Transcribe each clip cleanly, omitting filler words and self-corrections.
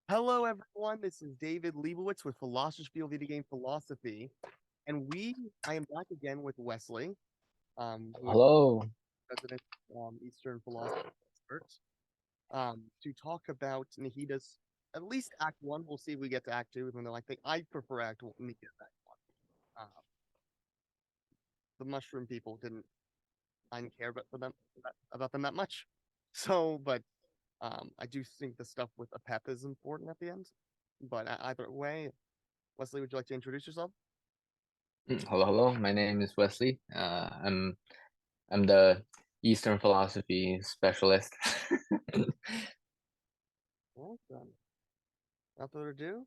Hello, everyone. This is David Leibowitz with Philosophy of Video Game Philosophy, and I am back again with Wesley, who is Hello. resident Eastern philosophy expert, to talk about Nahida's at least Act One. We'll see if we get to Act Two, even though I prefer Act One. Nahida's Act One. The mushroom people I didn't care about them that much. So, but I do think the stuff with a pep is important at the end. But either way, Wesley, would you like to introduce yourself? Hello. My name is Wesley. I'm the Eastern philosophy specialist. Well, then, without further ado,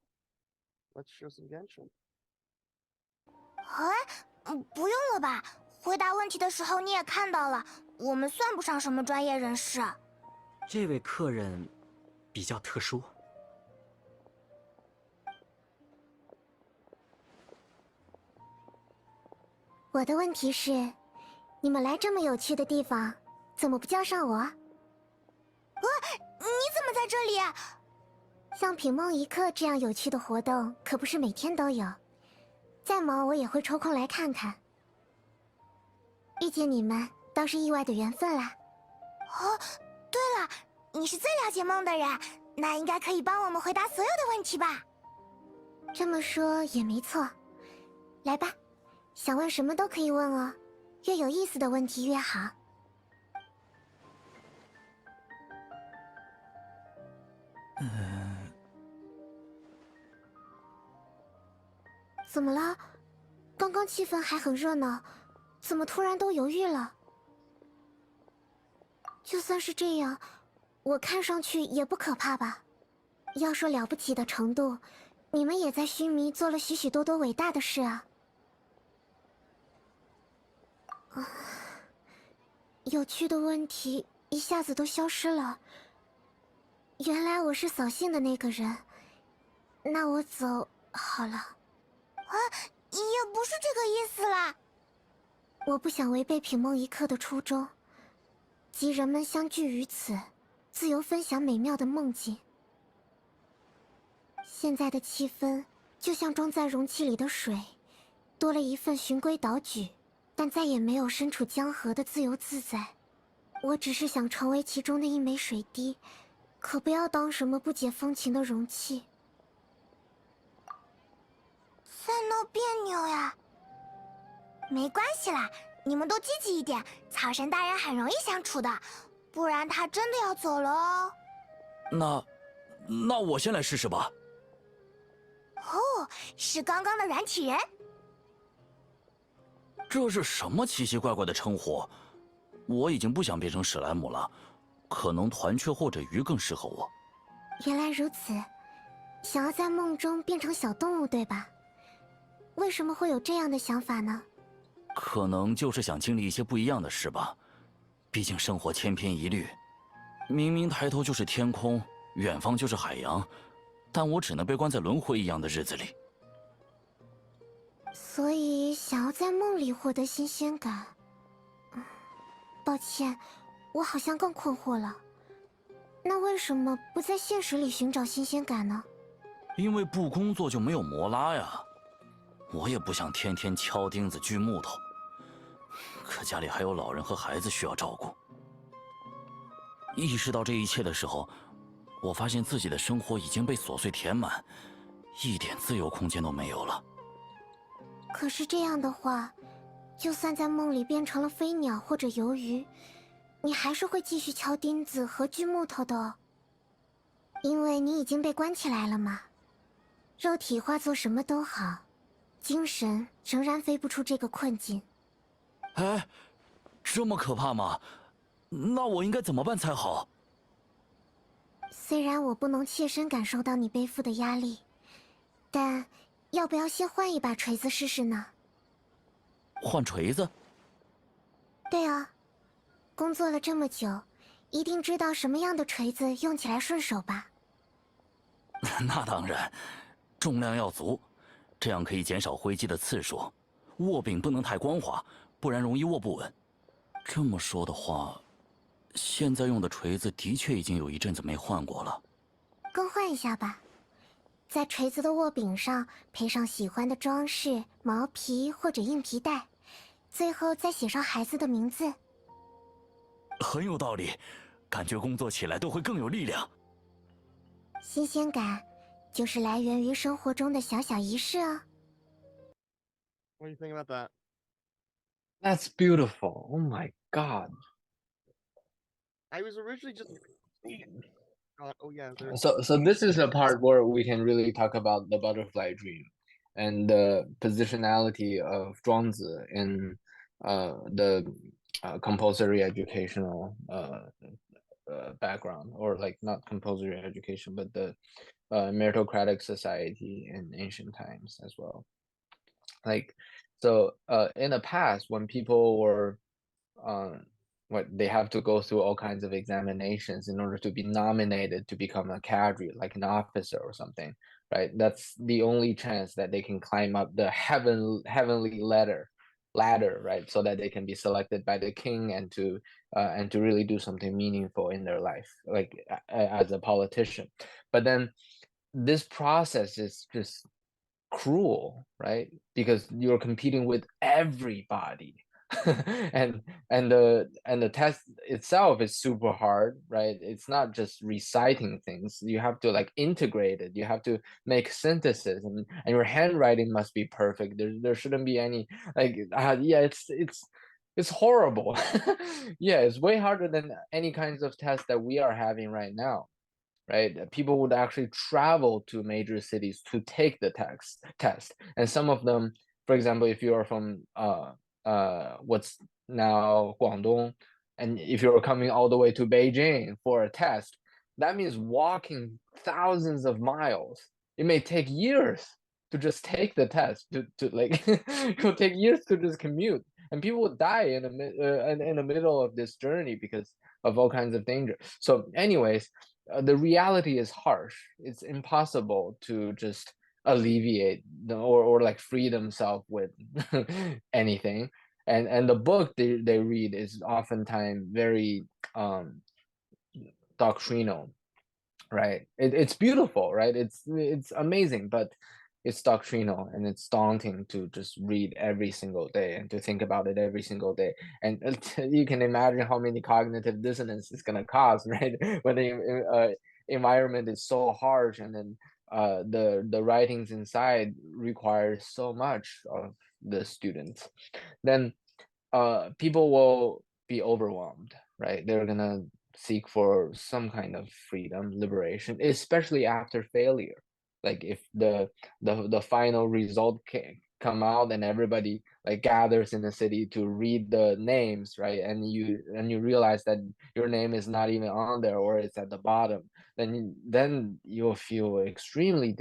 let's show some Genshin. 不用了吧？回答问题的时候你也看到了，我们算不上什么专业人士。这位客人比较特殊。我的问题是，你们来这么有趣的地方，怎么不叫上我？你怎么在这里？像品梦一刻这样有趣的活动，可不是每天都有。再忙我也会抽空来看看。遇见你们倒是意外的缘分啦。哦，对了，你是最了解梦的人，那应该可以帮我们回答所有的问题吧？这么说也没错。来吧，想问什么都可以问哦，越有意思的问题越好。怎么了？刚刚气氛还很热闹，怎么突然都犹豫了？就算是这样，我看上去也不可怕吧？要说了不起的程度，你们也在须弥做了许许多多伟大的事啊！有趣的问题一下子都消失了。原来我是扫兴的那个人，那我走好了。也不是这个意思啦。我不想违背品梦一刻的初衷，即人们相聚于此，自由分享美妙的梦境。现在的气氛就像装在容器里的水，多了一份循规蹈矩，但再也没有身处江河的自由自在。我只是想成为其中的一枚水滴，可不要当什么不解风情的容器。在闹别扭呀？没关系啦，你们都积极一点，草神大人很容易相处的，不然他真的要走了哦。那我先来试试吧。哦，是刚刚的软体人。这是什么奇奇怪怪的称呼？我已经不想变成史莱姆了，可能团雀或者鱼更适合我。原来如此，想要在梦中变成小动物，对吧？为什么会有这样的想法呢？可能就是想经历一些不一样的事吧。毕竟生活千篇一律，明明抬头就是天空，远方就是海洋，但我只能被关在轮回一样的日子里。所以想要在梦里获得新鲜感。抱歉，我好像更困惑了。那为什么不在现实里寻找新鲜感呢？因为不工作就没有摩拉呀。我也不想天天敲钉子锯木头，可家里还有老人和孩子需要照顾。意识到这一切的时候，我发现自己的生活已经被琐碎填满，一点自由空间都没有了。可是这样的话，就算在梦里变成了飞鸟或者游鱼，你还是会继续敲钉子和锯木头的哦，因为你已经被关起来了嘛。肉体化作什么都好，精神仍然飞不出这个困境。哎，这么可怕吗？那我应该怎么办才好？虽然我不能切身感受到你背负的压力，但要不要先换一把锤子试试呢？换锤子？对啊，工作了这么久，一定知道什么样的锤子用起来顺手吧？那当然，重量要足，这样可以减少挥击的次数。握柄不能太光滑，不然容易握不稳。这么说的话，现在用的锤子的确已经有一阵子没换过了。更换一下吧，在锤子的握柄上配上喜欢的装饰、毛皮或者硬皮带，最后再写上孩子的名字。很有道理，感觉工作起来都会更有力量。新鲜感就是来源于生活中的小小仪式啊。What do you think about that? That's beautiful. Oh my god. I was originally just oh yeah, there's So this is a part where we can really talk about the butterfly dream and the positionality of Zhuangzi in the compulsory educational background, or like not compulsory education, but the meritocratic society in ancient times as well. Like, so in the past, when people were what they have to go through all kinds of examinations in order to be nominated to become a cadre, like an officer or something, right? That's the only chance that they can climb up the heavenly ladder, right? So that they can be selected by the king and to really do something meaningful in their life, like as a politician. But then this process is just cruel, right? Because you're competing with everybody. and the test itself is super hard, right? It's not just reciting things. You have to like integrate it. You have to make synthesis, and your handwriting must be perfect. There shouldn't be any like yeah, it's horrible. Yeah, it's way harder than any kinds of tests that we are having right now, right? People would actually travel to major cities to take the test. And some of them, for example, if you are from what's now Guangdong, and if you're coming all the way to Beijing for a test, that means walking thousands of miles. It may take years to just take the test, to like it will take years to just commute, and people would die in the middle of this journey because of all kinds of danger. So anyways, the reality is harsh. It's impossible to just alleviate or like free themselves with anything. And the book they read is oftentimes very doctrinal, right? It's beautiful, right? It's amazing, but it's doctrinal, and it's daunting to just read every single day and to think about it every single day. And you can imagine how many cognitive dissonance it's gonna cause, right? When the environment is so harsh, and then the writings inside require so much of the students, then people will be overwhelmed, right? They're gonna seek for some kind of freedom, liberation, especially after failure. Like if the final result can come out and everybody like gathers in the city to read the names, right? And you realize that your name is not even on there, or it's at the bottom, then you'll feel extremely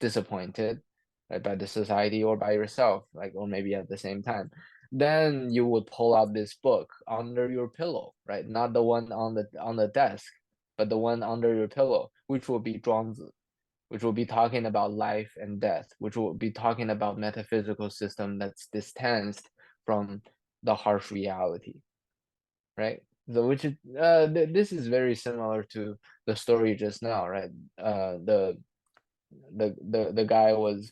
disappointed, right, by the society or by yourself, like, or maybe at the same time. Then you would pull out this book under your pillow, right? Not the one on the desk, but the one under your pillow, which will be Zhuangzi, which will be talking about life and death, which will be talking about metaphysical system that's distanced from the harsh reality, right? So which is this is very similar to the story just now, right? The guy was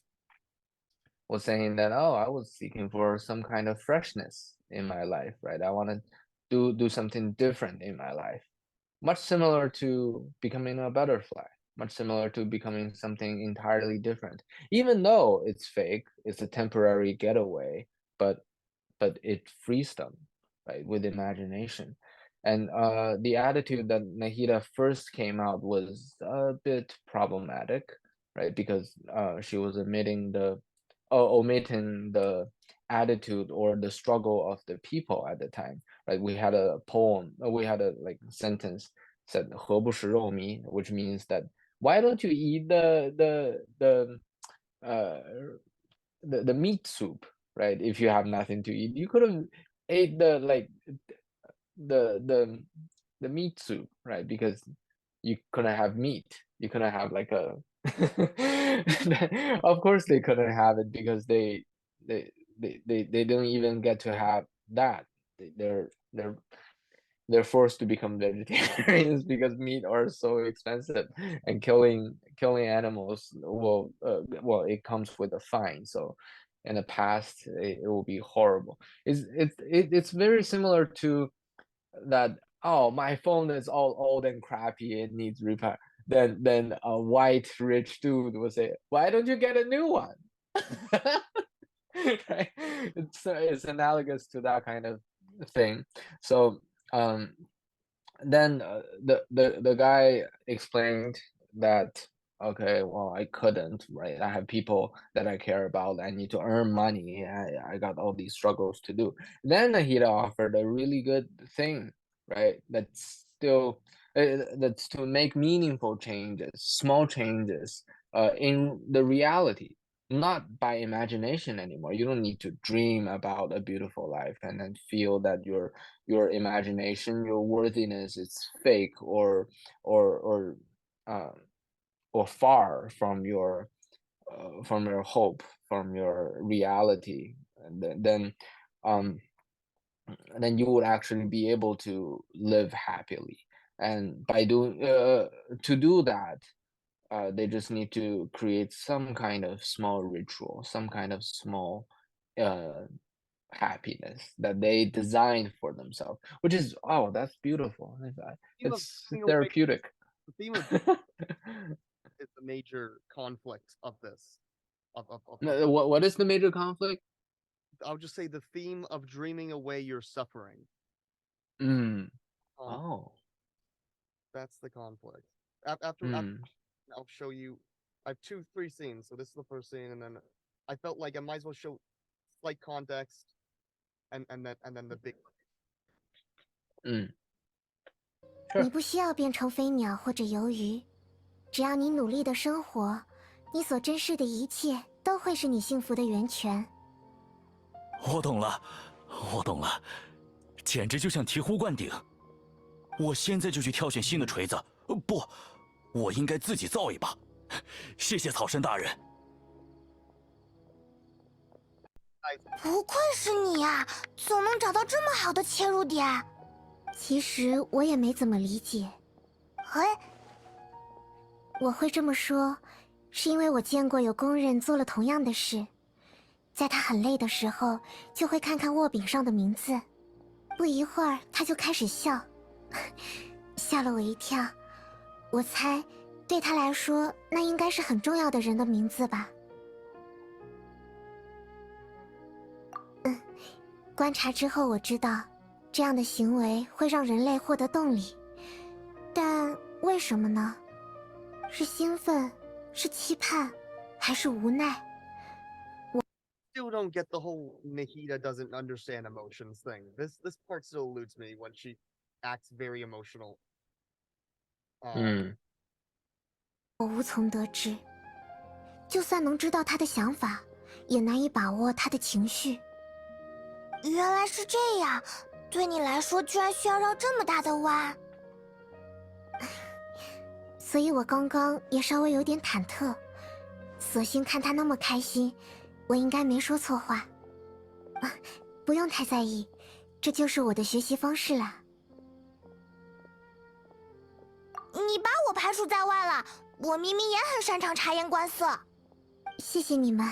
saying that, oh, I was seeking for some kind of freshness in my life, right? I want to do something different in my life, much similar to becoming a butterfly, much similar to becoming something entirely different. Even though it's fake, it's a temporary getaway, but it frees them, right, with imagination. And the attitude that Nahida first came out was a bit problematic, right, because she was omitting the attitude or the struggle of the people at the time, right? We had a poem, we had a like sentence said 何不食肉糜, which means that why don't you eat uh the meat soup, right? If you have nothing to eat, you could have ate the like the the meat soup, right? Because you couldn't have meat, you couldn't have like a of course they couldn't have it, because they don't even get to have that. They're they're forced to become vegetarians because meat are so expensive, and killing killing animals will well, it comes with a fine. So in the past, it will be horrible. It's very similar to that. Oh, my phone is all old and crappy, it needs repair. Then a white rich dude will say, why don't you get a new one? Right? It's analogous to that kind of thing. So then the guy explained that, okay, well, I couldn't, right? I have people that I care about. I need to earn money. I got all these struggles to do. Then Nahida offered a really good thing, right? That's to make meaningful changes, small changes in the reality, not by imagination anymore. You don't need to dream about a beautiful life and then feel that your imagination, your worthiness is fake or uh, or far from your hope, from your reality. And um then you would actually be able to live happily. And by doing to do that, they just need to create some kind of small ritual, some kind of small uh, happiness that they designed for themselves, which is, oh, that's beautiful. Theme of It's dreaming away- therapeutic. The theme of is the major conflict of this. What is the major conflict? I'll just say the theme of dreaming away your suffering. Mm. Um, Oh. That's the conflict. After I'll show you. I have 3 scenes. So this is the first scene, and then I felt like I might as well show slight context, and then the big. 你不需要变成飞鸟或者游鱼，只要你努力的生活，你所珍视的一切都会是你幸福的源泉。我懂了，我懂了，简直就像醍醐灌顶。我现在就去挑选新的锤子，不，我应该自己造一把。谢谢草神大人。不愧是你呀，总能找到这么好的切入点。其实我也没怎么理解。哎，我会这么说，是因为我见过有工人做了同样的事，在他很累的时候，就会看看握柄上的名字，不一会儿他就开始笑，吓了我一跳。我猜，对他来说，那应该是很重要的人的名字吧。观察之后，我知道，这样的行为会让人类获得动力，但为什么呢？是兴奋，是期盼，还是无奈？ Still don't get the whole Nahida doesn't understand emotions thing. This part still eludes me when she acts very emotional. 我无从得知，就算能知道他的想法，也难以把握他的情绪。原来是这样，对你来说居然需要绕这么大的弯。所以我刚刚也稍微有点忐忑，索性看他那么开心，我应该没说错话。不用太在意，这就是我的学习方式啦。你把我排除在外了，我明明也很擅长察言观色。谢谢你们，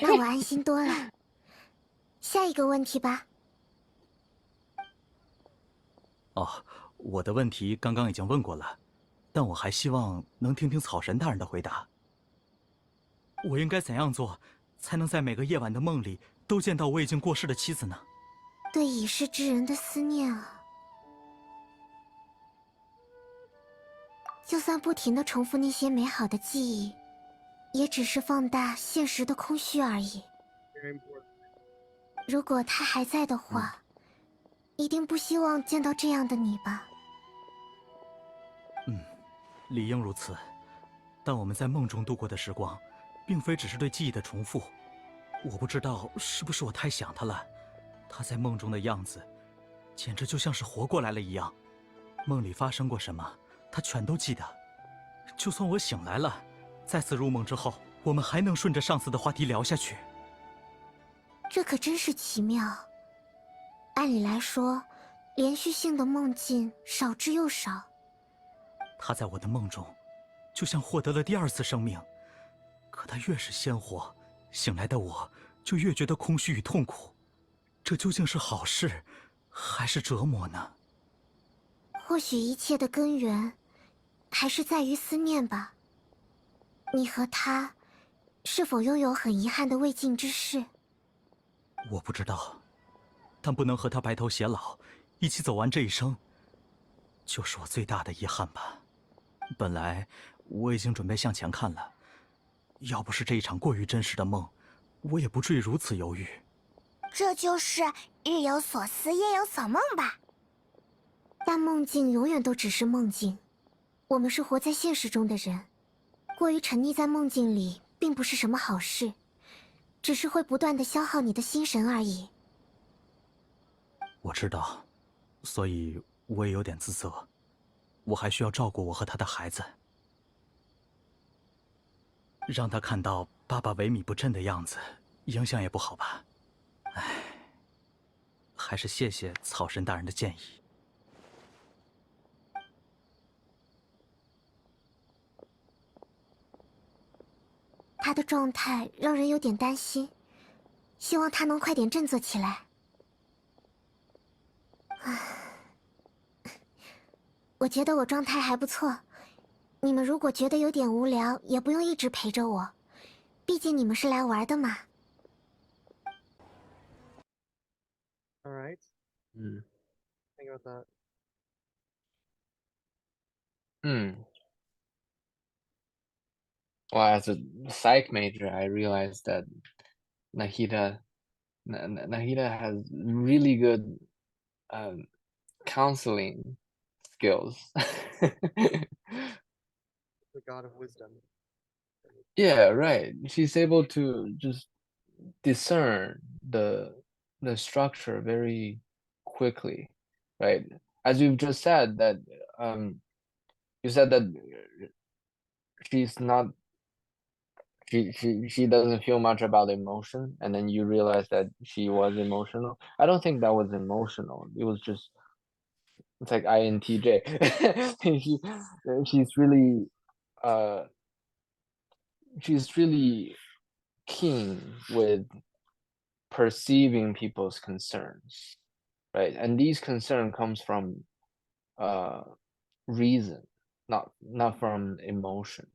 那我安心多了。下一个问题吧。哦，我的问题刚刚已经问过了，但我还希望能听听草神大人的回答。我应该怎样做，才能在每个夜晚的梦里都见到我已经过世的妻子呢？对已逝之人的思念啊，就算不停地重复那些美好的记忆，也只是放大现实的空虚而已。如果他还在的话，一定不希望见到这样的你吧？理应如此。但我们在梦中度过的时光，并非只是对记忆的重复。我不知道是不是我太想他了，他在梦中的样子，简直就像是活过来了一样。梦里发生过什么，他全都记得。就算我醒来了，再次入梦之后，我们还能顺着上次的话题聊下去。这可真是奇妙。按理来说，连续性的梦境少之又少。他在我的梦中，就像获得了第二次生命。可它越是鲜活，醒来的我就越觉得空虚与痛苦。这究竟是好事，还是折磨呢？或许一切的根源，还是在于思念吧。你和他，是否拥有很遗憾的未尽之事？我不知道，但不能和他白头偕老，一起走完这一生，就是我最大的遗憾吧。本来我已经准备向前看了，要不是这一场过于真实的梦，我也不至于如此犹豫。这就是日有所思，夜有所梦吧？但梦境永远都只是梦境，我们是活在现实中的人，过于沉溺在梦境里，并不是什么好事，只是会不断的消耗你的心神而已。我知道，所以我也有点自责。我还需要照顾我和他的孩子，让他看到爸爸萎靡不振的样子，影响也不好吧？唉，还是谢谢草神大人的建议。他的状态让人有点担心，希望他能快点振作起来。我觉得我状态还不错，你们如果觉得有点无聊，也不用一直陪着我，毕竟你们是来玩的嘛。All right. Think about that. Well, as a psych major, I realized that Nahida has really good counseling skills. The god of wisdom. Yeah, right. She's able to just discern the structure very quickly, right? As you've just said that you said that she's not she doesn't feel much about emotion, and then you realize that she was emotional. I don't think that was emotional. It was just it's like INTJ. She's really uh she's really keen with perceiving people's concerns, right? And these concern comes from reason, not from emotion.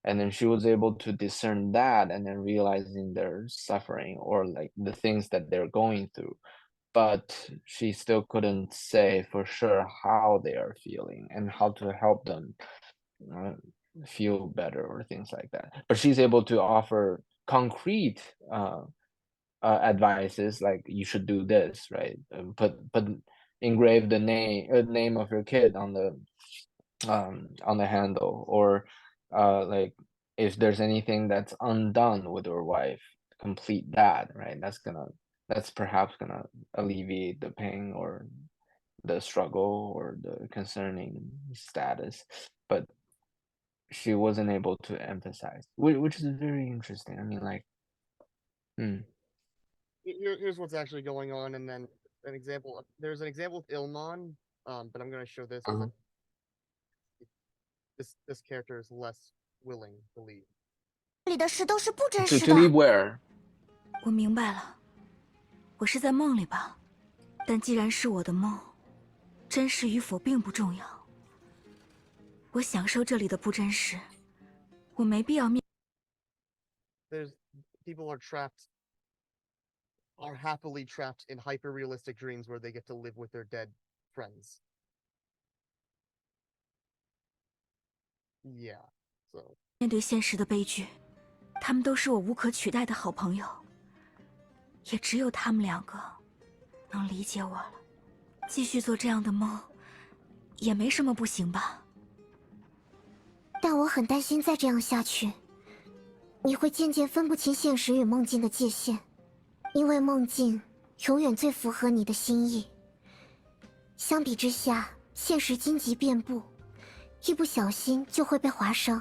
And then she was able to discern that, and then realizing their suffering or like the things that they're going through, but she still couldn't say for sure how they are feeling and how to help them feel better or things like that. But she's able to offer concrete advices, like you should do this, right? Put engrave the name of your kid on the handle, or like if there's anything that's undone with your wife, complete that, right? That's perhaps gonna alleviate the pain or the struggle or the concerning status. But she wasn't able to emphasize, which is very interesting. I mean, like Here's what's actually going on, and then an example. There's an example with Ilmon, but I'm going to show this because this character is less willing to leave. 里的事都是不真 to 实 to 的。 leave where? 我明白了，我是在梦里吧？但既然是我的梦，真实与否并不重要。我享受这里的不真实，我没必要面。There's people are happily trapped in hyper realistic dreams where they get to live with their dead friends. Yeah, so 面对现实的悲剧，他们都是我无可取代的好朋友，也只有他们两个能理解我了。继续做这样的梦，也没什么不行吧？但我很担心再这样下去，你会渐渐分不清现实与梦境的界限，因为梦境永远最符合你的心意。相比之下，现实荆棘遍布，一不小心就会被划伤。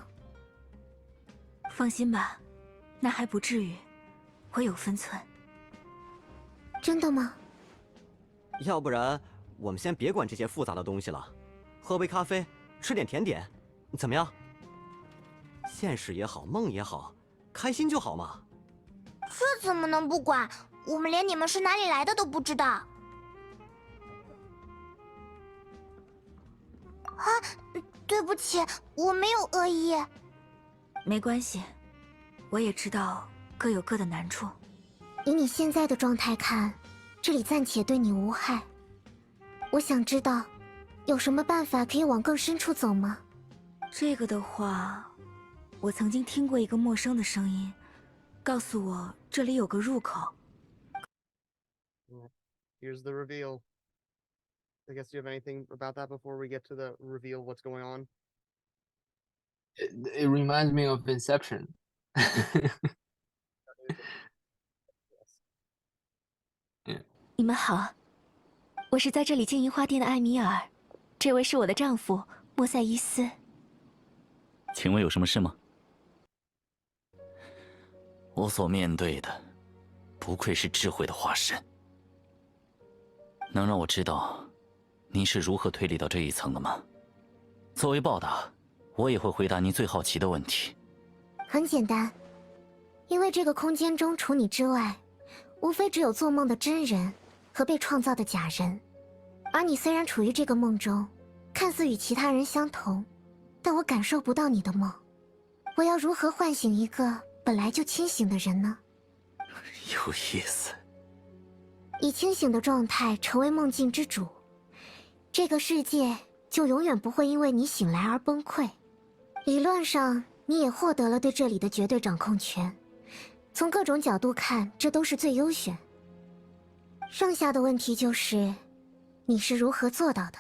放心吧，那还不至于，我有分寸。真的吗？要不然我们先别管这些复杂的东西了，喝杯咖啡，吃点甜点，怎么样？现实也好，梦也好，开心就好嘛。这怎么能不管？我们连你们是哪里来的都不知道。啊，对不起，我没有恶意。没关系，我也知道各有各的难处。以你现在的状态看，这里暂且对你无害。我想知道，有什么办法可以往更深处走吗？这个的话，我曾经听过一个陌生的声音，告诉我这里有个入口。Here's the reveal. I guess you have anything about that before we get to the reveal what's going on? It reminds me of Inception. 你们好，我是在这里静音花店的艾米尔，这位是我的丈夫莫塞伊斯。请问有什么事吗？我所面对的，不愧是智慧的化身，能让我知道您是如何推理到这一层的吗？作为报答，我也会回答您最好奇的问题。很简单，因为这个空间中除你之外，无非只有做梦的真人和被创造的假人。而你虽然处于这个梦中，看似与其他人相同，但我感受不到你的梦。我要如何唤醒一个本来就清醒的人呢？有意思。以清醒的状态成为梦境之主，这个世界就永远不会因为你醒来而崩溃。理论上，你也获得了对这里的绝对掌控权。从各种角度看，这都是最优选。剩下的问题就是，你是如何做到的？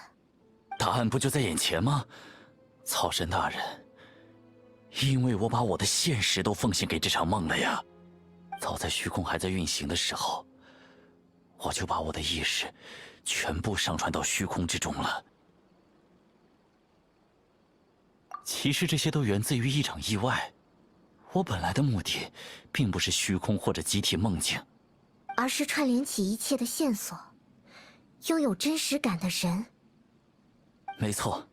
答案不就在眼前吗？草神大人，因为我把我的现实都奉献给这场梦了呀。早在虚空还在运行的时候，我就把我的意识全部上传到虚空之中了。其实这些都源自于一场意外。我本来的目的，并不是虚空或者集体梦境，而是串联起一切的线索，拥有真实感的人。没错，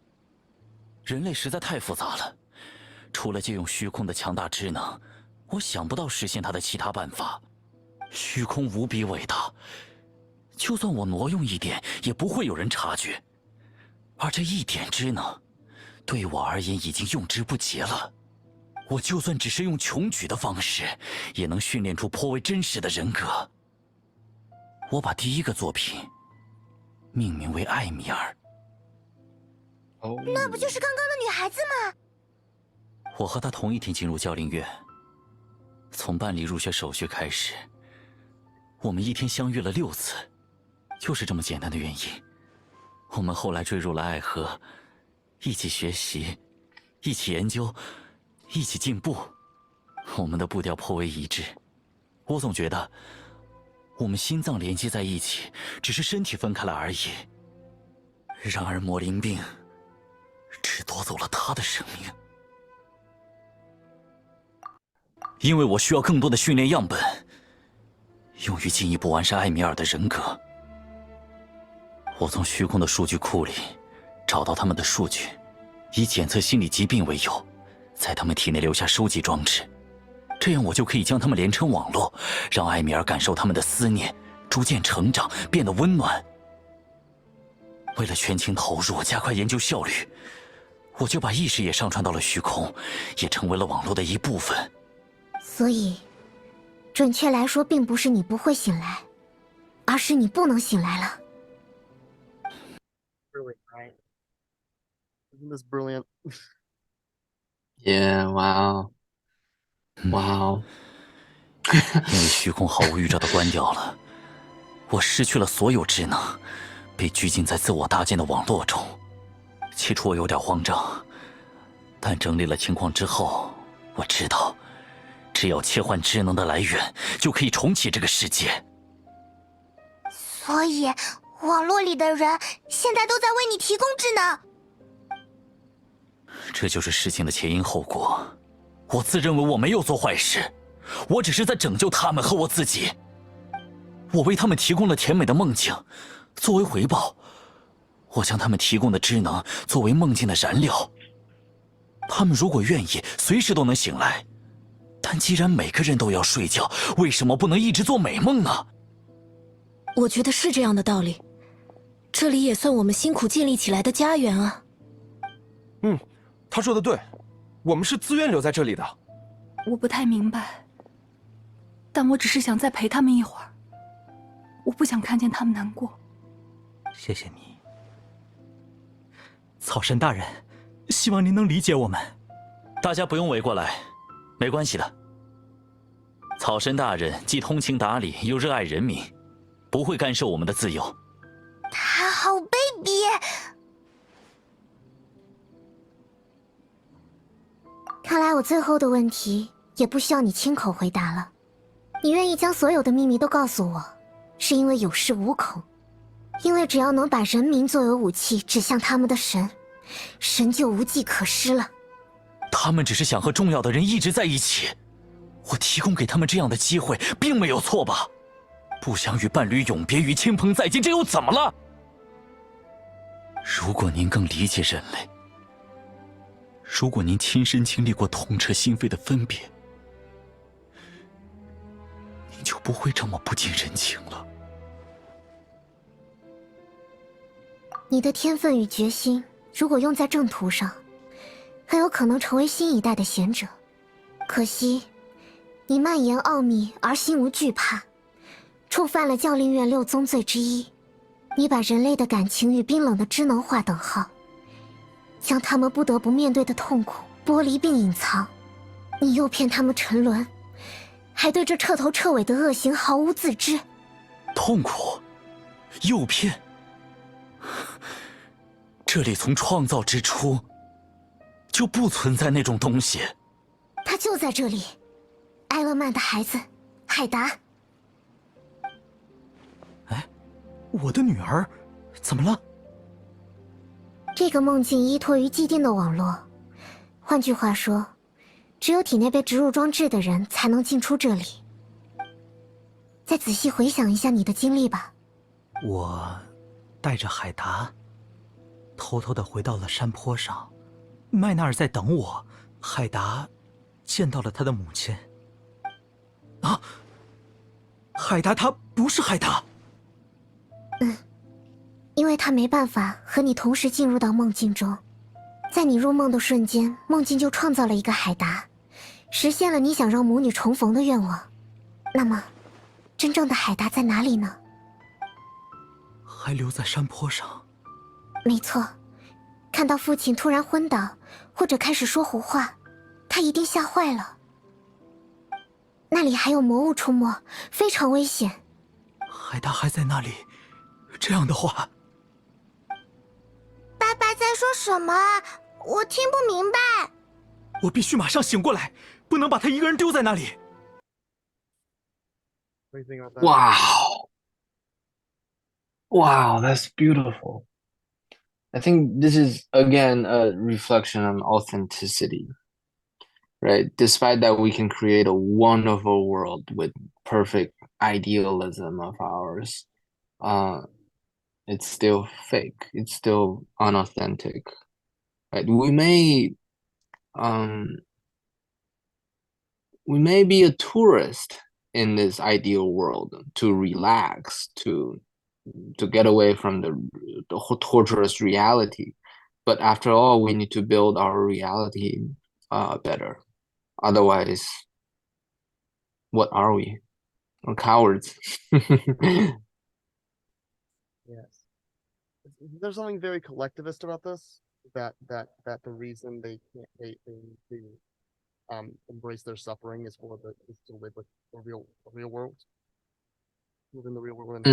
人类实在太复杂了，除了借用虚空的强大智能，我想不到实现它的其他办法。虚空无比伟大，就算我挪用一点，也不会有人察觉。而这一点智能，对我而言已经用之不竭了。我就算只是用穷举的方式，也能训练出颇为真实的人格。我把第一个作品命名为艾米尔。那不就是刚刚的女孩子吗？我和她同一天进入教令院，从办理入学手续开始，我们一天相遇了6次，就是这么简单的原因。我们后来坠入了爱河，一起学习，一起研究，一起进步。我们的步调颇为一致。我总觉得，我们心脏连接在一起，只是身体分开了而已。然而魔灵病只夺走了他的生命。因为我需要更多的训练样本，用于进一步完善艾米尔的人格。我从虚空的数据库里找到他们的数据，以检测心理疾病为由，在他们体内留下收集装置，这样我就可以将他们连成网络，让艾米尔感受他们的思念，逐渐成长，变得温暖。为了全情投入，加快研究效率，我就把意识也上传到了虚空，也成为了网络的一部分。所以，准确来说，并不是你不会醒来，而是你不能醒来了。Brilliant, right? Isn't this brilliant? Yeah, wow. Wow. 因为虚空毫无预兆地关掉了，我失去了所有智能，被拘禁在自我搭建的网络中。起初我有点慌张，但整理了情况之后，我知道，只要切换智能的来源，就可以重启这个世界。所以，网络里的人现在都在为你提供智能。这就是事情的前因后果。我自认为我没有做坏事，我只是在拯救他们和我自己。我为他们提供了甜美的梦境，作为回报，我将他们提供的智能作为梦境的燃料。他们如果愿意，随时都能醒来。但既然每个人都要睡觉，为什么不能一直做美梦呢？我觉得是这样的道理。这里也算我们辛苦建立起来的家园啊。他说的对，我们是自愿留在这里的。我不太明白，但我只是想再陪他们一会儿。我不想看见他们难过。谢谢你，草神大人，希望您能理解我们。大家不用围过来，没关系的。草神大人既通情达理，又热爱人民，不会干涉我们的自由。他好卑鄙！看来我最后的问题也不需要你亲口回答了。你愿意将所有的秘密都告诉我，是因为有恃无恐，因为只要能把人民作为武器指向他们的神，神就无计可施了。他们只是想和重要的人一直在一起，我提供给他们这样的机会，并没有错吧？不想与伴侣永别，与亲朋再见，这又怎么了？如果您更理解人类，如果您亲身经历过痛彻心扉的分别，您就不会这么不近人情了。你的天分与决心，如果用在正途上，很有可能成为新一代的贤者。可惜，你蔓延奥秘而心无惧怕，触犯了教令院6宗罪之一。你把人类的感情与冰冷的知能划等号，将他们不得不面对的痛苦剥离并隐藏。你诱骗他们沉沦，还对这彻头彻尾的恶行毫无自知。痛苦，诱骗，这里从创造之初就不存在那种东西。他就在这里，埃勒曼的孩子海达。我的女儿，怎么了？这个梦境依托于既定的网络，换句话说，只有体内被植入装置的人才能进出这里。再仔细回想一下你的经历吧。我带着海达，偷偷地回到了山坡上，麦纳尔在等我。海达见到了他的母亲。啊！海达他不是海达。因为他没办法和你同时进入到梦境中，在你入梦的瞬间，梦境就创造了一个海达，实现了你想让母女重逢的愿望。那么，真正的海达在哪里呢？还留在山坡上。没错，看到父亲突然昏倒，或者开始说胡话，他一定吓坏了。那里还有魔物出没，非常危险。海达还在那里，这样的话，爸爸在说什么？我听不明白。我必须马上醒过来，不能把他一个人丢在那里。Wow. Wow, that's beautiful. I think this is, again, a reflection on authenticity, right? Despite that, we can create a wonderful world with perfect idealism of ours. It's still fake. It's still unauthentic, right? We may be a tourist in this ideal world to relax, to get away from the torturous reality. But after all, we need to build our reality better. Otherwise, what are we? We're cowards. Yes. There's something very collectivist about this. That the reason they can't they embrace their suffering is to live with the real world. Live in the real world.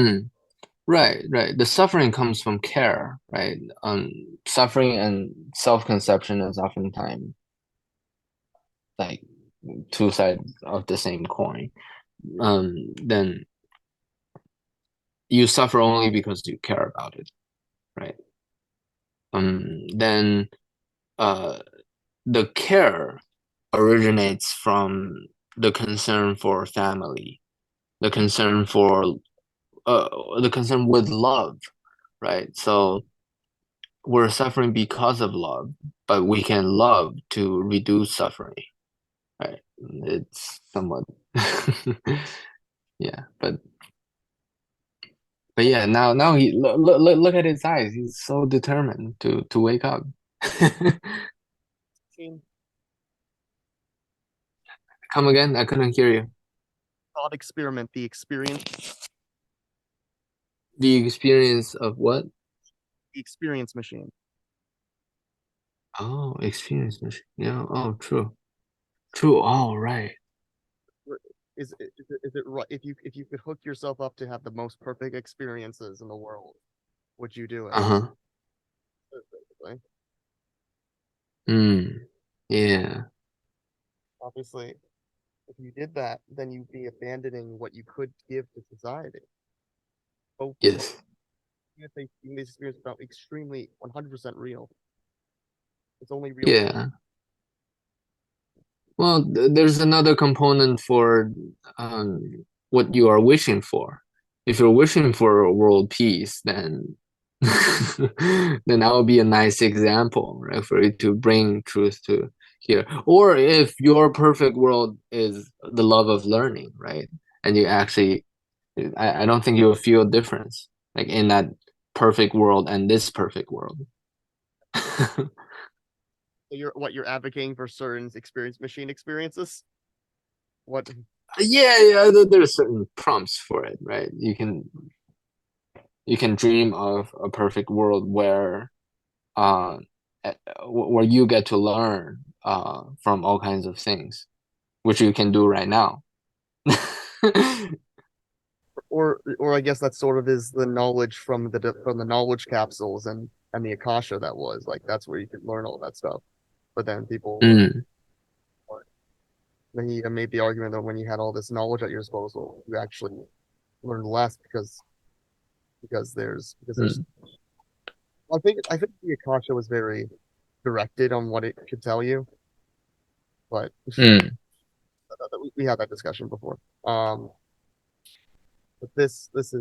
Right. The suffering comes from care, right? Suffering and self-conception is oftentimes like two sides of the same coin. Then you suffer only because you care about it, right? Then the care originates from the concern for family, the concern for the concern with love, right? So we're suffering because of love, but we can love to reduce suffering, right? It's somewhat yeah, but yeah, now he look at his eyes. He's so determined to wake up. Come again? I couldn't hear you. Thought experiment, the experience. The experience of what? The experience machine. Oh, experience machine. Yeah. Oh, true. True. Oh, right. Is it right if you could hook yourself up to have the most perfect experiences in the world, would you do it? Uh-huh. Yeah. Obviously, if you did that, then you'd be abandoning what you could give to society. Yes. If they think this experience about extremely 100% real. It's only real. Yeah. Well, there's another component for what you are wishing for. If you're wishing for world peace, then then that would be a nice example, right, for you to bring truth to here. Or if your perfect world is the love of learning, right, and you actually, I don't think you'll feel a difference, like in that perfect world and this perfect world. You're advocating for certain experience machine experiences? What? Yeah, there's certain prompts for it, right? You can dream of a perfect world where where you get to learn from all kinds of things, which you can do right now. or I guess that sort of is the knowledge from the knowledge capsules and the Akasha. That was like that's where you could learn all that stuff. But then people then he made the argument that when you had all this knowledge at your disposal, you actually learned less because there's I think the Akasha was very directed on what it could tell you, but we had that discussion before. But this is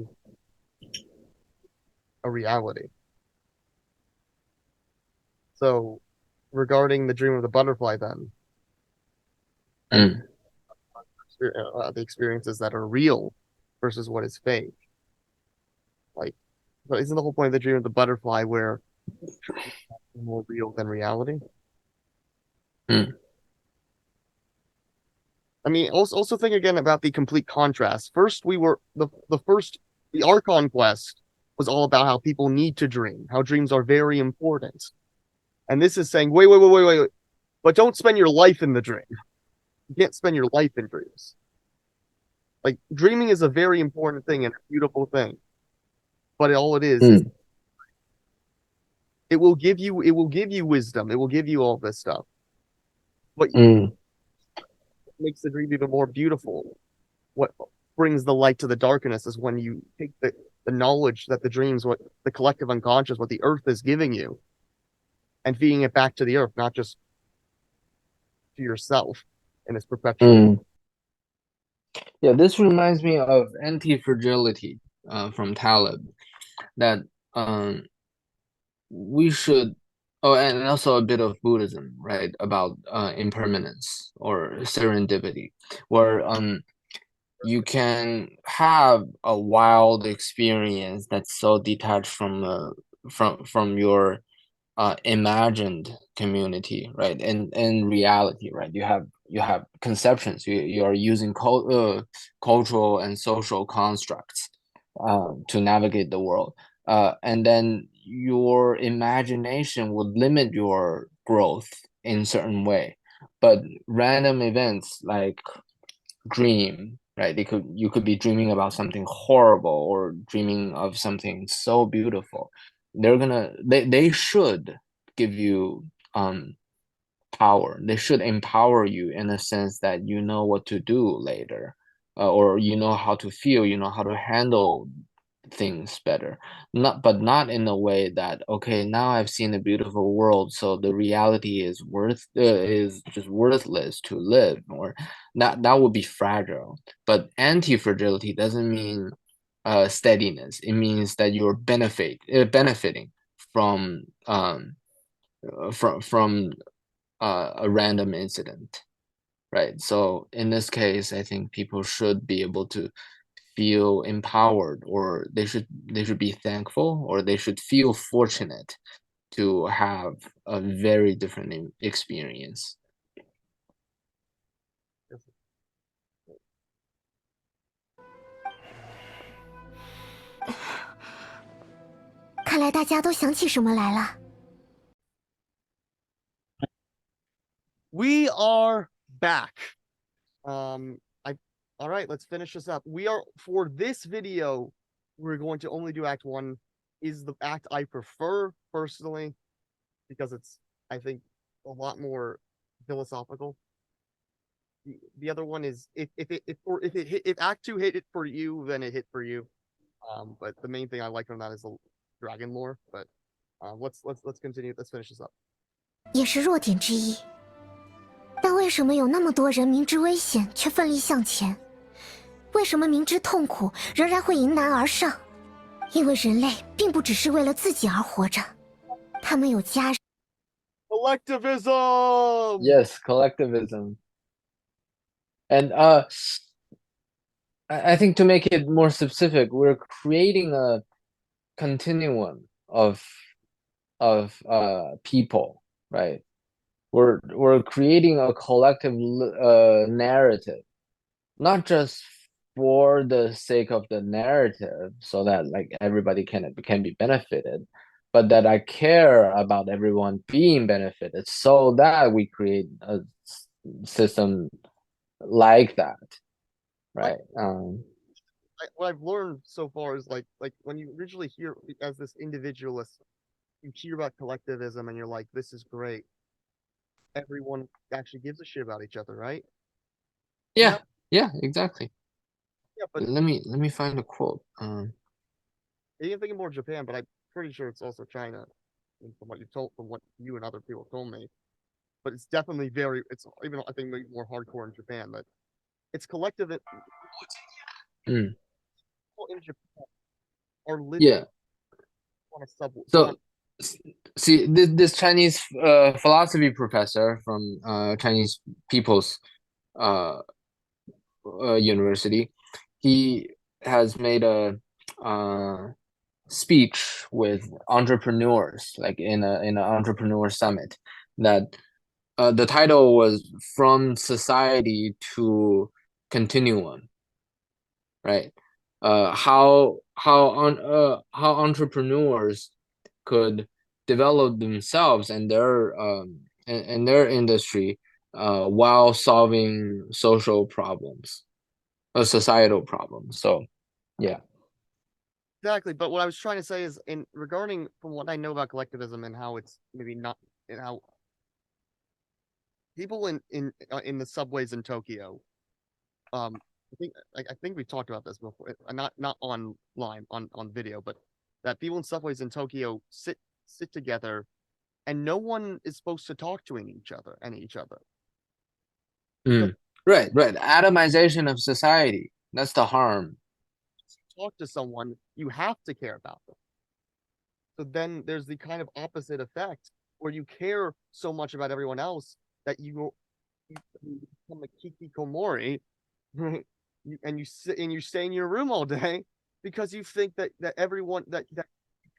a reality. So, regarding the dream of the butterfly, then, and the experiences that are real versus what is fake, like, but isn't the whole point of the dream of the butterfly where truth is more real than reality? I mean, also think again about the complete contrast. First, we were the Archon quest was all about how people need to dream, how dreams are very important. And this is saying, wait, but don't spend your life in the dream. You can't spend your life in dreams. Like dreaming is a very important thing and a beautiful thing, but all it is it will give you wisdom. It will give you all this stuff. But what makes the dream even more beautiful, what brings the light to the darkness, is when you take the knowledge that the dreams, what the collective unconscious, what the earth is giving you, and feeding it back to the earth, not just to yourself in its perpetual. Yeah, this reminds me of anti-fragility from Taleb, that we should, and also a bit of Buddhism, right, about impermanence or serendipity, where you can have a wild experience that's so detached from your imagined community, right? And in reality, right, you have conceptions. You are using cultural and social constructs to navigate the world, and then your imagination would limit your growth in certain way. But random events like dream, right, you could be dreaming about something horrible or dreaming of something so beautiful. They should give you power. They should empower you in a sense that you know what to do later, or you know how to feel, you know how to handle things better. Not in a way that, okay, now I've seen a beautiful world, so the reality is just worthless to live, or that would be fragile. But anti-fragility doesn't mean steadiness. It means that you're benefiting from a random incident, right? So in this case, I think people should be able to feel empowered, or they should be thankful, or they should feel fortunate to have a very different experience. 看来大家都想起什么来了。We are back. All right, let's finish this up. We are, for this video, we're going to only do Act 1. Is the act I prefer personally, because it's, I think, a lot more philosophical. The other one is if Act 2 hit it for you, then it hit for you. But the main thing I like from that is the dragon lore. But let's continue. Let's finish this up. 也是弱点之一。但为什么有那么多人明知危险却奋力向前？为什么明知痛苦仍然会迎难而上？因为人类并不只是为了自己而活着，他们有家人。Collectivism. Yes, collectivism. And I think to make it more specific, we're creating a continuum of people, right? We're creating a collective narrative, not just for the sake of the narrative, so that like everybody can be benefited, but that I care about everyone being benefited, so that we create a system like that, right? What I've learned so far is like when you originally hear as this individualist, you hear about collectivism and you're like, this is great. Everyone actually gives a shit about each other, right? Yeah, yeah, exactly. Yeah, but let me find a quote. I didn't think more Japan, but I'm pretty sure it's also China, from what you and other people told me. But it's definitely it's even, I think, maybe more hardcore in Japan, but it's collective. Mm. People in Japan are living on a subway. So see, this Chinese philosophy professor from Chinese People's University, he has made a speech with entrepreneurs, like in an entrepreneur summit, that the title was "From Society to Continuum," right? How entrepreneurs could develop themselves and their industry while solving social problems, societal problems. So, yeah. Exactly, but what I was trying to say is, regarding from what I know about collectivism and how it's maybe not, and how people in the subways in Tokyo, I think we talked about this before, not online on video, but that people in subways in Tokyo sit together, and no one is supposed to talk to each other. Right. Atomization of society. That's the harm. Talk to someone, you have to care about them. So then there's the kind of opposite effect where you care so much about everyone else that you become a kikikomori, and you sit and you stay in your room all day because you think that everyone that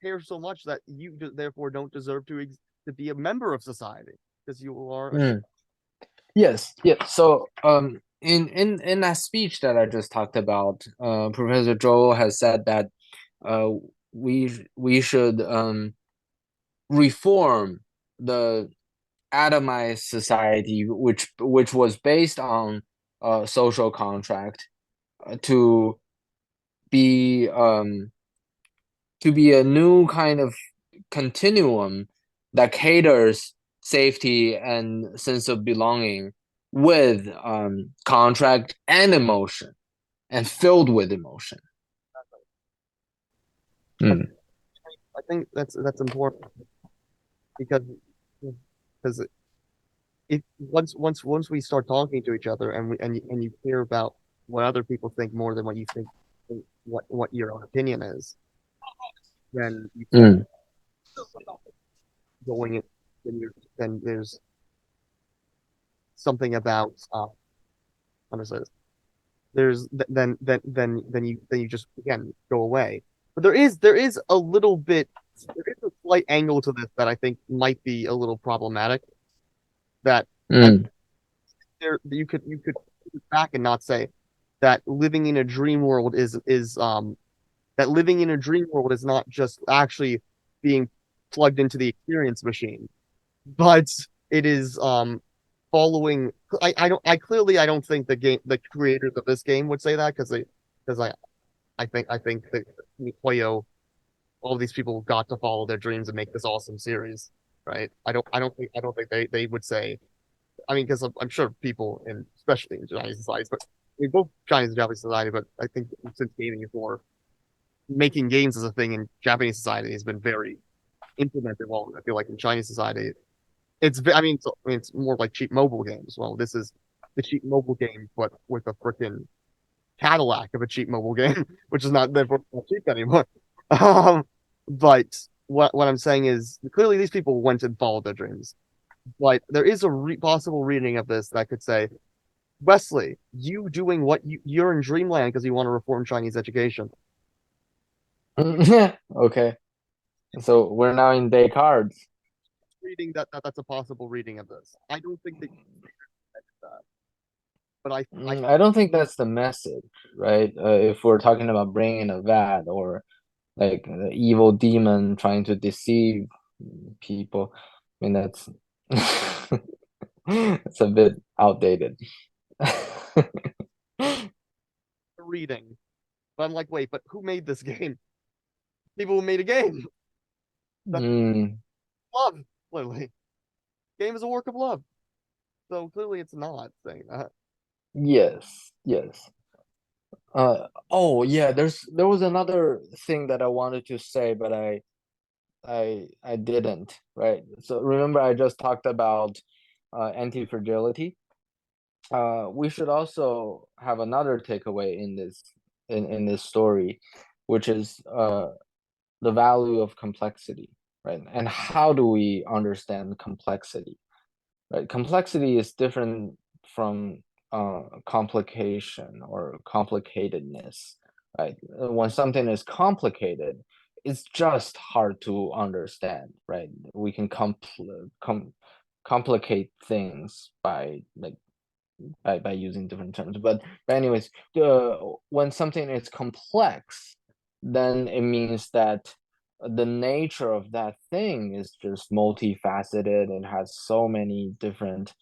cares so much that you therefore don't deserve to be a member of society because you are. Yes. So in that speech that I just talked about, Professor Zhou has said that we should reform the atomized society, which was based on social contract, to be a new kind of continuum that caters safety and sense of belonging with contract and emotion, and filled with emotion. I think that's important because if once we start talking to each other and you care about what other people think more than what you think, what your own opinion is, then going in, then there's something about how to say this. Then you just again go away. But there is a little bit, there is a slight angle to this that I think might be a little problematic. That Mm. there you could look back and not say that living in a dream world is that living in a dream world is not just actually being plugged into the experience machine, but it is following. I don't think the creators of this game would say that, because I think that Koyo, all these people got to follow their dreams and make this awesome series, right? I don't think they would say. I mean, because I'm sure people in, especially in Chinese societies, but I mean, both Chinese and Japanese society, but I think since gaming is more, making games as a thing in Japanese society has been very implemented. Well, I feel like in Chinese society, it's more like cheap mobile games. Well, this is the cheap mobile game, but with a freaking Cadillac of a cheap mobile game, which is therefore not cheap anymore. Um, but what I'm saying is clearly these people went and followed their dreams. But there is a possible reading of this that could say, Wesley, you doing what you're in dreamland because you want to reform Chinese education. Okay. So we're now in Descartes. Reading that's a possible reading of this. I don't think that but I don't think that's the message, right? If we're talking about bringing a vat or like the evil demon trying to deceive people, I mean that's it's a bit outdated. reading. But I'm like, wait, but who made this game? People who made a game. Love, clearly. Game is a work of love. So clearly it's not saying that. Yes, yes. Oh yeah, there was another thing that I wanted to say, but I didn't, right? So remember I just talked about anti-fragility. We should also have another takeaway in this story, which is the value of complexity, right? And how do we understand complexity, right? Complexity is different from complication or complicatedness, right? When something is complicated, it's just hard to understand, right? We can complicate things by like by using different terms. But anyways, when something is complex, then it means that the nature of that thing is just multifaceted and has so many different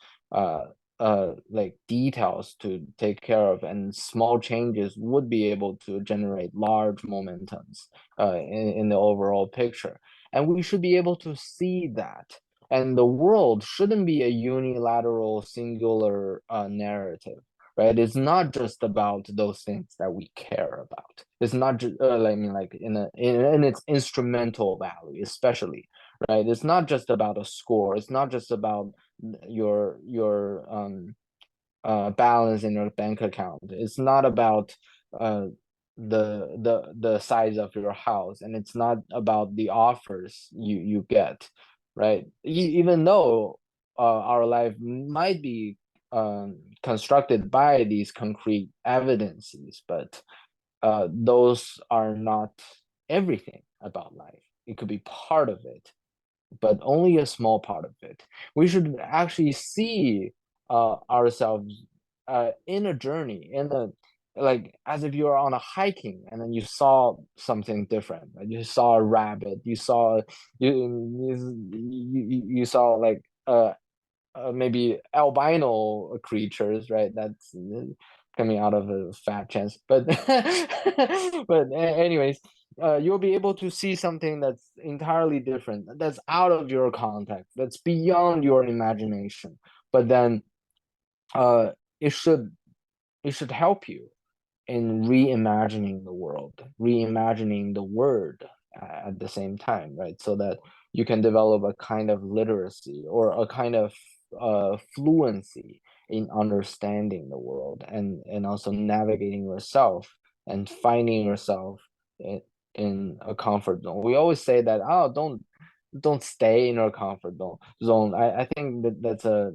like details to take care of, and small changes would be able to generate large momentums in the overall picture. And we should be able to see that, and the world shouldn't be a unilateral singular narrative, right? It's not just about those things that we care about. It's not just I mean, like in its instrumental value especially, right? It's not just about a score. It's not just about your balance in your bank account. It's not about uh the size of your house, and it's not about the offers you get, right? Even though our life might be constructed by these concrete evidences, but those are not everything about life. It could be part of it, but only a small part of it. We should actually see ourselves in a journey, in a like as if you're on a hiking and then you saw something different. Like you saw a rabbit, you saw like maybe albino creatures, right? That's coming out of a fat chance, but anyways, you'll be able to see something that's entirely different, that's out of your context, that's beyond your imagination. But then uh, it should help you in reimagining the world, reimagining the word at the same time, right? So that you can develop a kind of literacy or a kind of fluency in understanding the world, and also navigating yourself and finding yourself in a comfort zone. We always say that, oh, don't stay in our comfort zone. I think that's a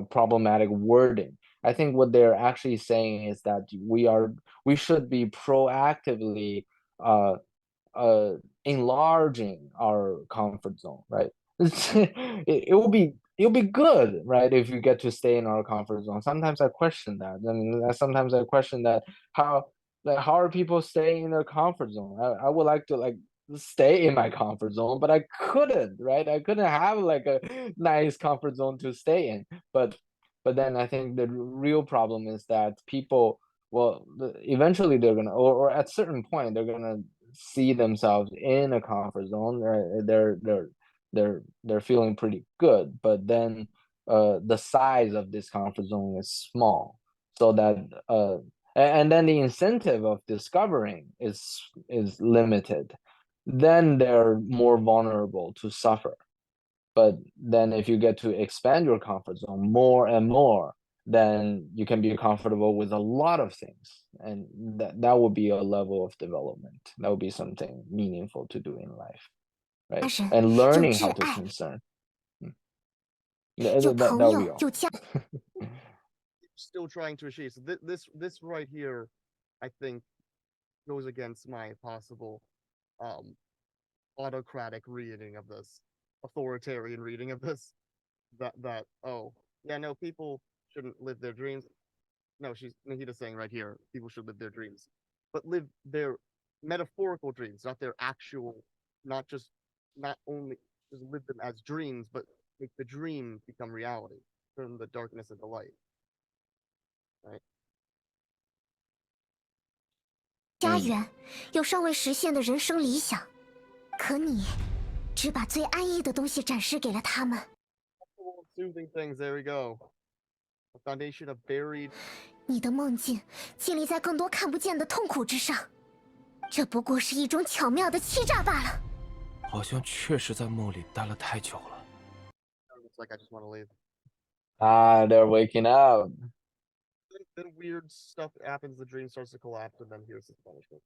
problematic wording. I think what they're actually saying is that we should be proactively enlarging our comfort zone, right? It'll be good, right, if you get to stay in our comfort zone. Sometimes I question that. I mean, sometimes I question that how are people staying in their comfort zone? I would like to like stay in my comfort zone, but I couldn't, right? I couldn't have like a nice comfort zone to stay in. But then I think the real problem is that people, well, eventually they're gonna, or at certain point they're gonna see themselves in a comfort zone. They're feeling pretty good, but then the size of this comfort zone is small, so that and then the incentive of discovering is limited. Then they're more vulnerable to suffer. But then if you get to expand your comfort zone more and more, then you can be comfortable with a lot of things, and that would be a level of development. That would be something meaningful to do in life, right? And learning how to concern. That would be all. Still trying to achieve. So this right here, I think, goes against my possible autocratic reading of this, authoritarian reading of this. That oh yeah, no, people shouldn't live their dreams. No, Nahida's saying right here, people should live their dreams, but live their metaphorical dreams, not their actual, not only just live them as dreams, but make the dream become reality, turn the darkness into light. Right? 家园有尚未实现的人生理想，可你只把最安逸的东西展示给了他们。Soothing things, there we go. A foundation of buried. 你的梦境建立在更多看不见的痛苦之上，这不过是一种巧妙的欺诈罢了。好像确实在梦里待了太久了。Looks like I just want to leave. Ah, they're waking up. Then weird stuff happens, the dream starts to collapse, and then here's the punishment.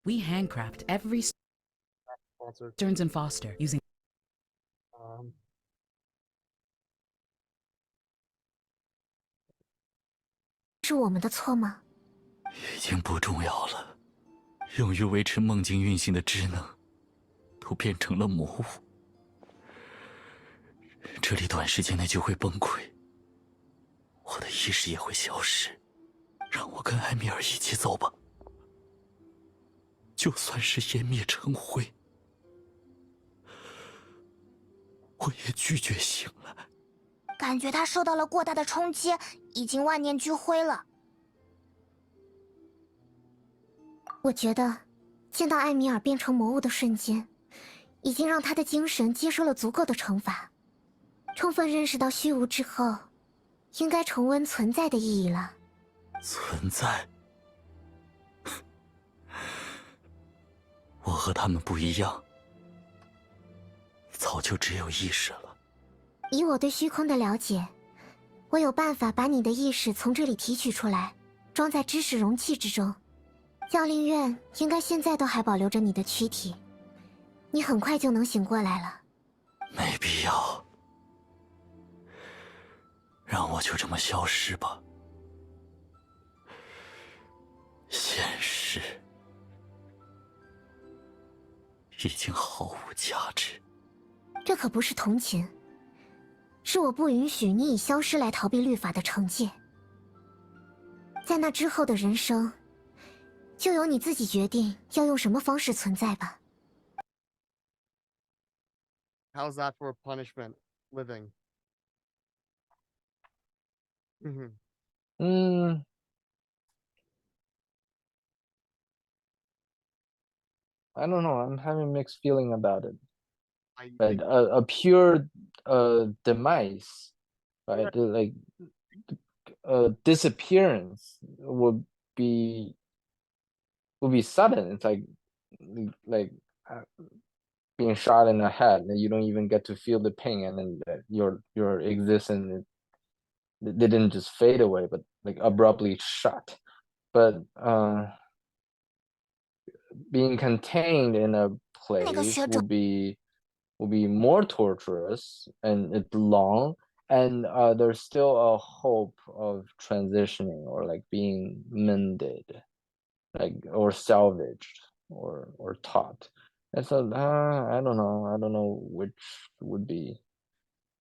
We handcraft every Stearns and Foster using. 是我们的错吗？已经不重要了，用于维持梦境运行的职能，都变成了魔物。这里短时间内就会崩溃，我的意识也会消失。让我跟艾米尔一起走吧，就算是湮灭成灰，我也拒绝醒来。感觉他受到了过大的冲击，已经万念俱灰了。我觉得，见到艾米尔变成魔物的瞬间，已经让他的精神接受了足够的惩罚，充分认识到虚无之后，应该重温存在的意义了。存在？我和他们不一样，早就只有意识了。以我对虚空的了解，我有办法把你的意识从这里提取出来，装在知识容器之中。教令院应该现在都还保留着你的躯体，你很快就能醒过来了。没必要，让我就这么消失吧。现实已经毫无价值。这可不是同情，是我不允许你以消失来逃避律法的惩戒。在那之后的人生，就由你自己决定要用什么方式存在吧。How's that for a punishment? Living. I don't know. I'm having mixed feeling about it. Right, a pure demise, right? Like disappearance would be sudden. It's like being shot in the head, and you don't even get to feel the pain, and then your existence didn't just fade away, but like abruptly shut. But being contained in a place will be more torturous and it's long, and there's still a hope of transitioning or like being mended, like or salvaged or taught. And so I don't know which would be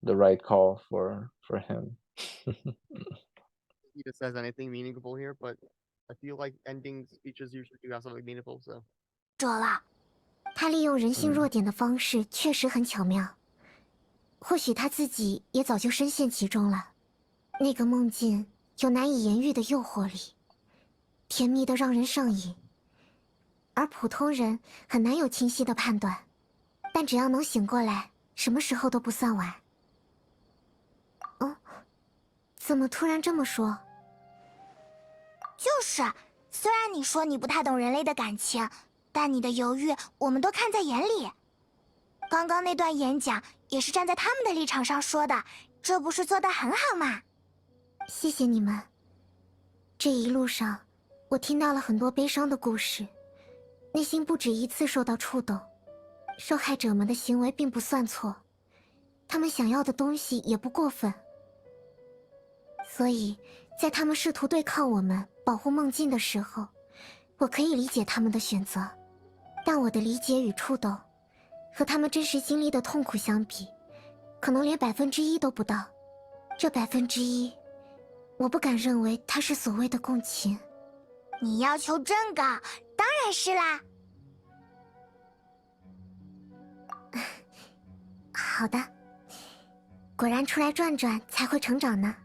the right call for him. He just says anything meaningful here, but I feel like ending speeches usually do have something meaningful. So 着了，他利用人性弱点的方式确实很巧妙。或许他自己也早就深陷其中了。那个梦境有难以言喻的诱惑力，甜蜜的让人上瘾，而普通人很难有清晰的判断。但只要能醒过来，什么时候都不算晚。怎么突然这么说？就是，虽然你说你不太懂人类的感情，但你的犹豫我们都看在眼里。刚刚那段演讲也是站在他们的立场上说的，这不是做得很好吗？谢谢你们。这一路上，我听到了很多悲伤的故事，内心不止一次受到触动。受害者们的行为并不算错，他们想要的东西也不过分。所以，在他们试图对抗我们、保护梦境的时候，我可以理解他们的选择。但我的理解与触动，和他们真实经历的痛苦相比，可能连1%都不到。这1%，我不敢认为它是所谓的共情。你要求真高，当然是啦。好的，果然出来转转才会成长呢。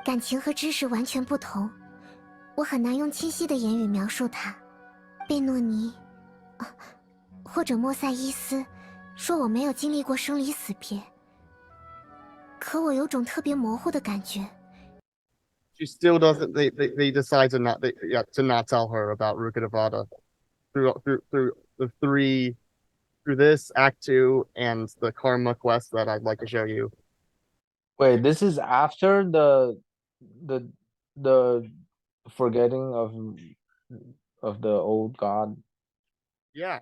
感情和知识完全不同，我很难用清晰的言语描述它。贝诺尼，或者莫塞伊斯，说我没有经历过生离死别，可我有种特别模糊的感觉。she still doesn't. They decide to not tell her about Rukkhadevata through the through this Act 2 and the Karma quest that I'd like to show you. Wait, this is after the forgetting of the old god. Yeah.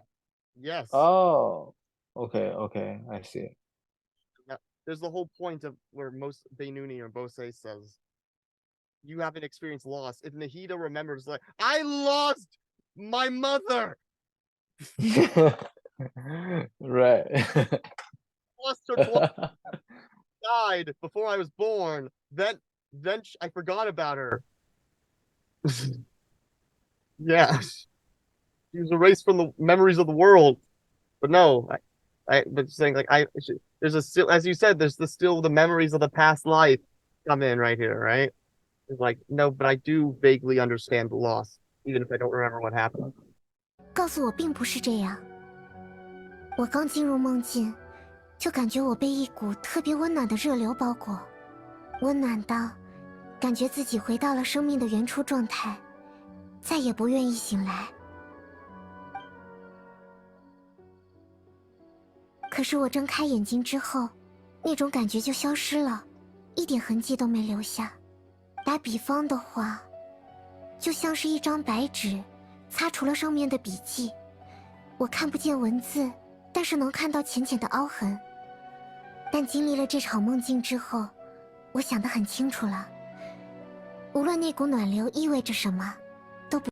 Yes. Oh, okay, I see. Now, there's the whole point of where Beynuni or Moseis says, you haven't experienced loss. If Nahida remembers, like, I lost my mother. Right. Lost her died before I was born. Then I forgot about her. Yeah, she was erased from the memories of the world. But no, but saying like there's still, as you said, there's still the memories of the past life come in right here, right? It's like no, but I do vaguely understand the loss, even if I don't remember what happened. 告诉我并不是这样。我刚进入梦境，就感觉我被一股特别温暖的热流包裹，温暖到感觉自己回到了生命的原初状态，再也不愿意醒来。可是我睁开眼睛之后，那种感觉就消失了，一点痕迹都没留下。打比方的话，就像是一张白纸，擦除了上面的笔记。我看不见文字，但是能看到浅浅的凹痕。但经历了这场梦境之后，我想得很清楚了。无论那股暖流意味着什么，都不。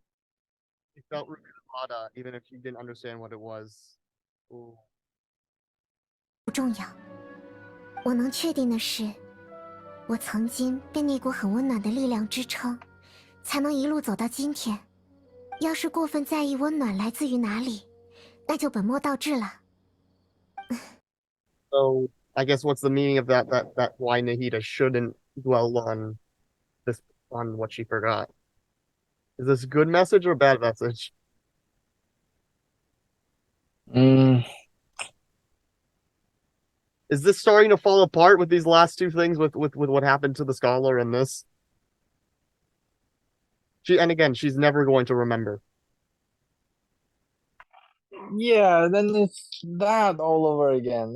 She felt Rukkhadevata, even if she didn't understand what it was. Ooh. 不重要。我能确定的是，我曾经被那股很温暖的力量支撑，才能一路走到今天。要是过分在意温暖来自于哪里，那就本末倒置了。So I guess what's the meaning of that why Nahida shouldn't dwell on what she forgot? Is this a good message or a bad message? Is this starting to fall apart with these last two things with what happened to the scholar and this? She's never going to remember. Yeah, then it's that all over again.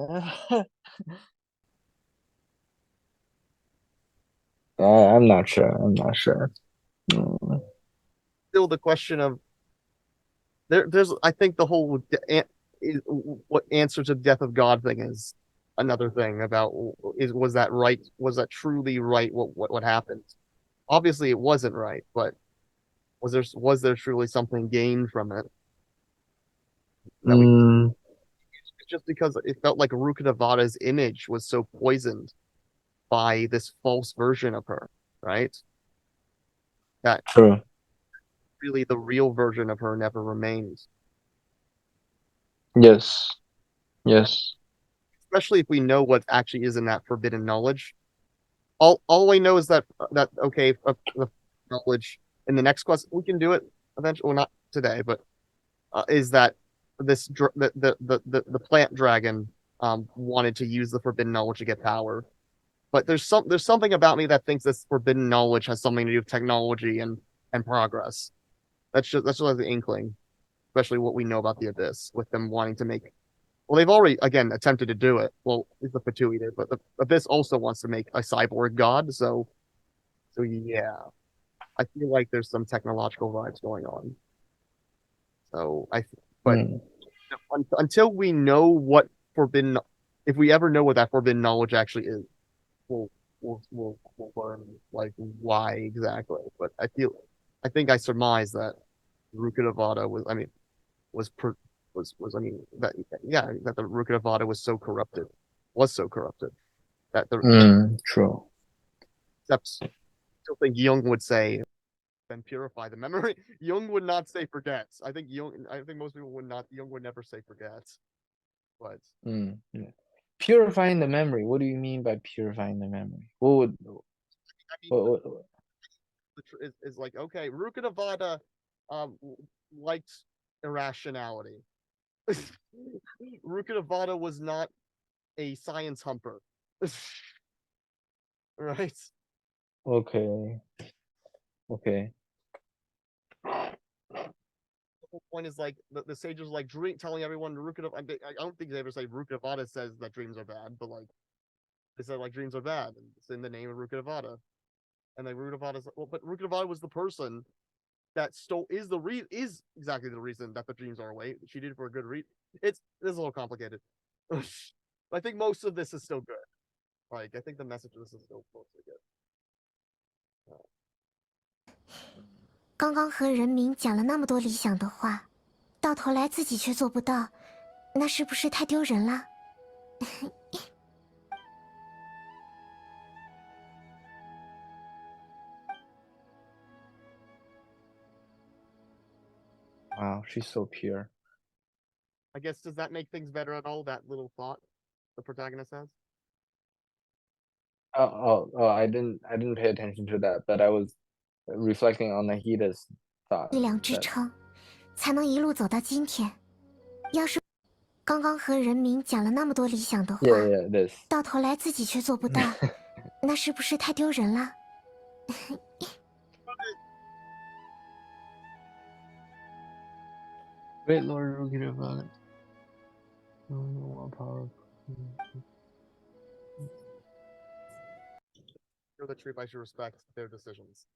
I'm not sure. Still the question of there's I think the whole what answer to the death of God thing is another thing about was that right? Was that truly right? What happened? Obviously, it wasn't right, but was there truly something gained from it? That we just because it felt like Rukkhadevata's image was so poisoned by this false version of her, right? That True. really the real version of her never remained. Yes. Yes. Especially if we know what actually is in that forbidden knowledge. All I know is that okay, the knowledge in the next quest we can do it eventually. Well, not today, but is that the plant dragon wanted to use the forbidden knowledge to get power, but there's something about me that thinks this forbidden knowledge has something to do with technology and progress. That's just the inkling, especially what we know about the Abyss with them wanting to make. Well, they've already again attempted to do it. Well, it's the Fatui did, but the Abyss also wants to make a cyborg god. So yeah, I feel like there's some technological vibes going on. So but until we know what forbidden, if we ever know what that forbidden knowledge actually is, we'll learn like why exactly. But I think I surmise that Rukkhadevata was, I mean, was I mean that that the Rukkhadevata was so corrupted that the True. except I still think Jung would say then purify the memory. Jung would not say forget. I think most people would not. Jung would never say forget. But Yeah. Purifying the memory. What do you mean by purifying the memory? What would I mean, is like okay, Rukkhadevata liked irrationality. Rukkhadevata was not a science humper. Right? Okay. Okay. The whole point is like the sages like telling everyone Rukkhadevata. I don't think they ever say Rukkhadevata says that dreams are bad, but like they said like dreams are bad, and it's in the name of Rukkhadevata. And like Rukkhadevata's well, but Rukkhadevata was the person that is exactly the reason that the dreams are away. She did it for a good reason. It's a little complicated. I think most of this is still good. Like I think the message of this is still mostly good. 刚刚和人民讲了那么多理想的话，到头来自己却做不到，那是不是太丢人了？Wow, she's so pure. I guess does that make things better at all? That little thought the protagonist has. I didn't pay attention to that, but I was reflecting on Nahida's thought. 力量支撑，才能一路走到今天。要是刚刚和人民讲了那么多理想的话，到头来自己却做不到，那是不是太丢人了？Great Lord Rukkhadevata. More powerful. For the troop, I should respect their decisions.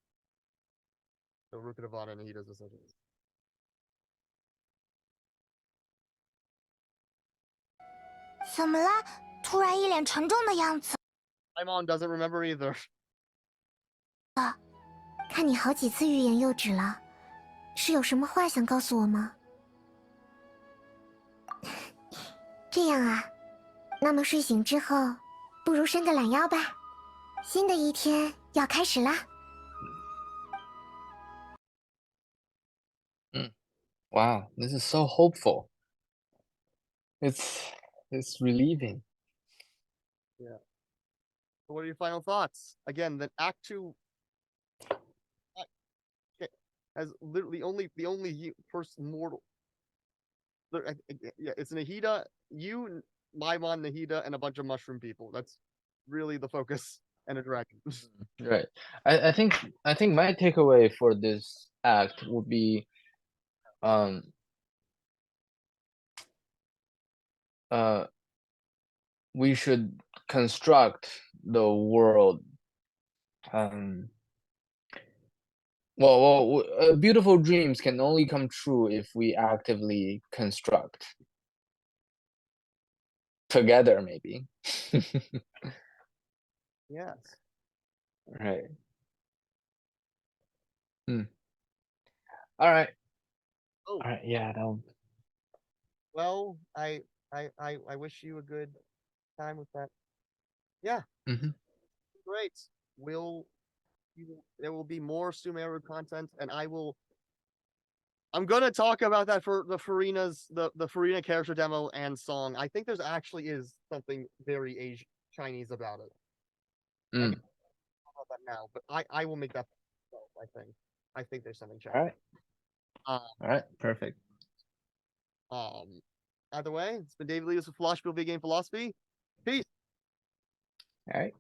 The Rukkhadevata and Nahida's decisions. 怎么了？突然一脸沉重的样子。My mom doesn't remember either. 看你好几次欲言又止了，是有什么话想告诉我吗？这样啊，那么睡醒之后，不如伸个懒腰吧。新的一天要开始啦。Wow, this is so hopeful. It's relieving. Yeah. So what are your final thoughts? Again, the Act 2 has literally the only person mortal. Yeah, it's Nahida, you, Maimon, Nahida, and a bunch of mushroom people. That's really the focus, and a dragon. Right. I think my takeaway for this act would be we should construct the world beautiful dreams can only come true if we actively construct together, maybe. Yes. Right. All right. Oh. All right. Yeah. Well, I wish you a good time with that. Yeah. Great. There will be more Sumeru content, and I'm gonna talk about that for the Farina character demo and song. I think there's actually is something very Asian Chinese about it. I can talk about that now, but I will make that. I think there's something Chinese. All right. Perfect. Either way, it's been David Leos with Philosophy, Big Game Philosophy. Peace. All right.